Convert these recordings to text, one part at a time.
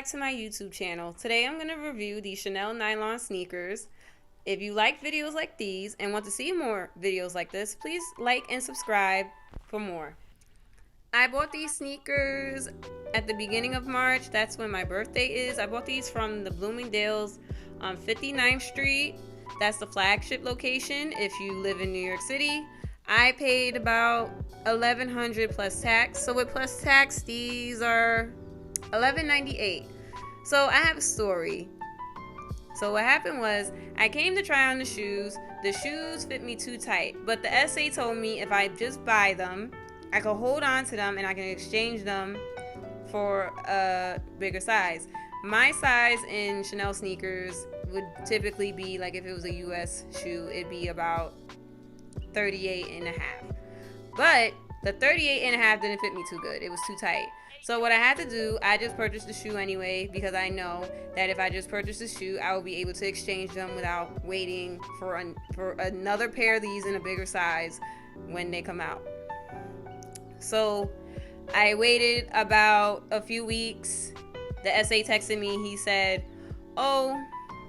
back to my YouTube channel. Today I'm going to review the Chanel nylon sneakers. If you like videos like these and want to see more videos like this, please like and subscribe for more. I bought these sneakers at the beginning of March. That's when my birthday is. I bought these from the Bloomingdale's on 59th Street. That's the flagship location if you live in New York City. I paid about $1,100 plus tax. So with plus tax, these are $11.98. So I have a story. So what happened was I came to try on the shoes. The shoes fit me too tight, but the SA told me if I just buy them, I could hold on to them and I can exchange them for a bigger size. My size in Chanel sneakers would typically be, like, if it was a US shoe, it'd be about 38 and a half. But the 38 and a half didn't fit me too good. It was too tight. So what I had to do, I just purchased the shoe anyway, because I know that if I just purchase the shoe, I will be able to exchange them without waiting for another pair of these in a bigger size when they come out. So I waited about a few weeks. The SA texted me. He said, "Oh,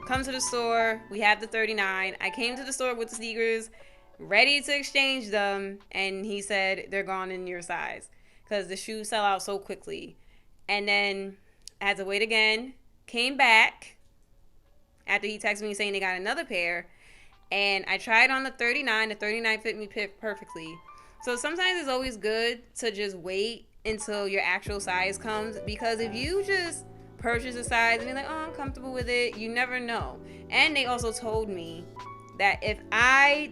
come to the store. We have the 39. I came to the store with the sneakers, ready to exchange them, and he said they're gone in your size because the shoes sell out so quickly." And then I had to wait again. Came back after he texted me saying they got another pair, and I tried on the 39. The 39 fit me perfectly. So sometimes it's always good to just wait until your actual size comes, because if you just purchase a size and you're like, "Oh, I'm comfortable with it," you never know. And they also told me that if I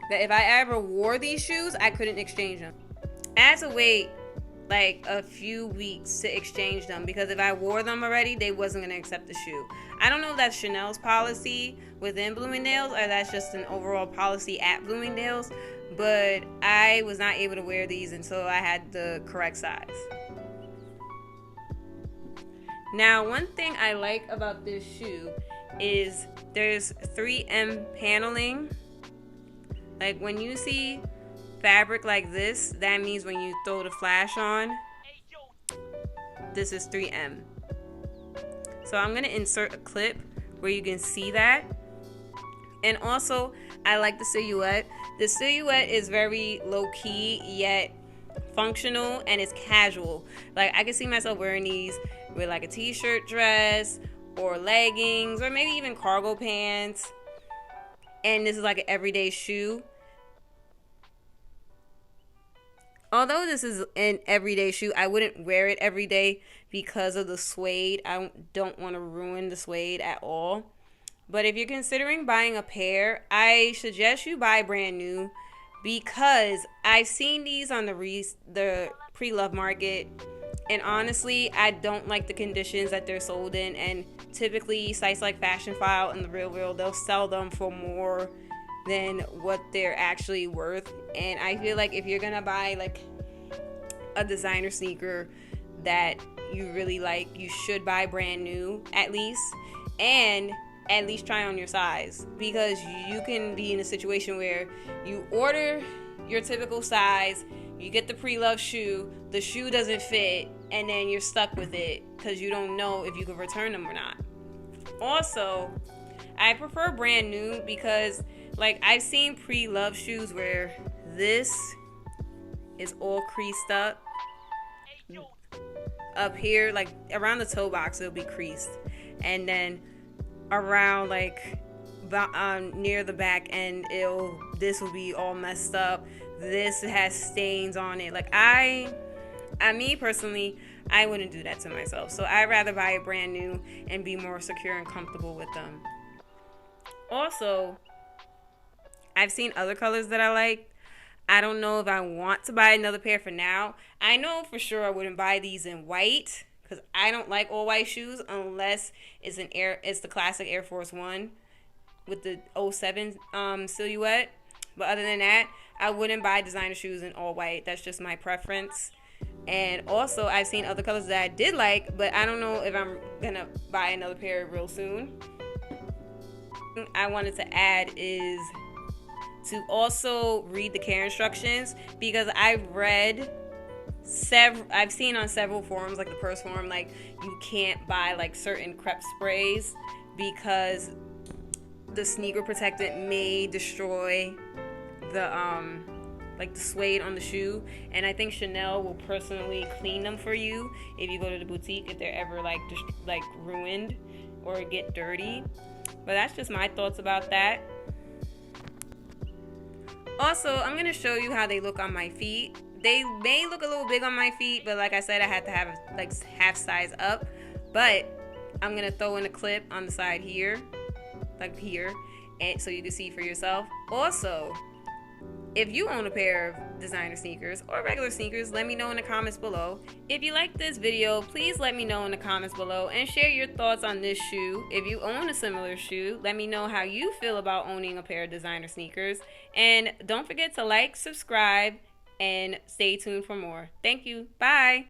ever wore these shoes, I couldn't exchange them. I had to wait like a few weeks to exchange them, because if I wore them already, they wasn't going to accept the shoe. I don't know if that's Chanel's policy within Bloomingdale's or that's just an overall policy at Bloomingdale's, but I was not able to wear these until I had the correct size. Now, one thing I like about this shoe is there's 3M paneling. Like, when you see fabric like this, that means when you throw the flash on, this is 3M. So I'm going to insert a clip where you can see that. And also, I like the silhouette. The silhouette is very low-key yet functional, and it's casual. Like, I can see myself wearing these with like a t-shirt dress or leggings or maybe even cargo pants. And this is like an everyday shoe. Although this is an everyday shoe, I wouldn't wear it every day because of the suede. I don't want to ruin the suede at all. But if you're considering buying a pair, I suggest you buy brand new, because I've seen these on the pre-love market, and honestly, I don't like the conditions that they're sold in. And typically, sites like Fashion File and The Real Real, they'll sell them for more than what they're actually worth. And I feel like if you're gonna buy like a designer sneaker that you really like, you should buy brand new at least, and at least try on your size, because you can be in a situation where you order your typical size, you get the pre-loved shoe, the shoe doesn't fit, and then you're stuck with it because you don't know if you can return them or not. Also, I prefer brand new because, like, I've seen pre-loved shoes where this is all creased up here, like around the toe box it'll be creased, and then around like near the back end this will be all messed up. This has stains on it. Like, me personally, I wouldn't do that to myself. So I'd rather buy it brand new and be more secure and comfortable with them. Also, I've seen other colors that I like. I don't know if I want to buy another pair for now. I know for sure I wouldn't buy these in white, because I don't like all white shoes unless it's the classic Air Force One with the 07 silhouette. But other than that, I wouldn't buy designer shoes in all white. That's just my preference. And also, I've seen other colors that I did like, but I don't know if I'm gonna buy another pair real soon. I wanted to add is to also read the care instructions, because I've read I've seen on several forums, like the Purse forum, like you can't buy like certain crepe sprays because the sneaker protectant may destroy the like the suede on the shoe. And I think Chanel will personally clean them for you if you go to the boutique, if they're ever like like ruined or get dirty. But that's just my thoughts about that. Also, I'm going to show you how they look on my feet. They may look a little big on my feet, but like I said, I had to have like half size up. But I'm going to throw in a clip on the side here, like here, and so you can see for yourself. Also, if you own a pair of designer sneakers or regular sneakers, let me know in the comments below. If you like this video, please let me know in the comments below and share your thoughts on this shoe. If you own a similar shoe, let me know how you feel about owning a pair of designer sneakers. And don't forget to like, subscribe, and stay tuned for more. Thank you. Bye.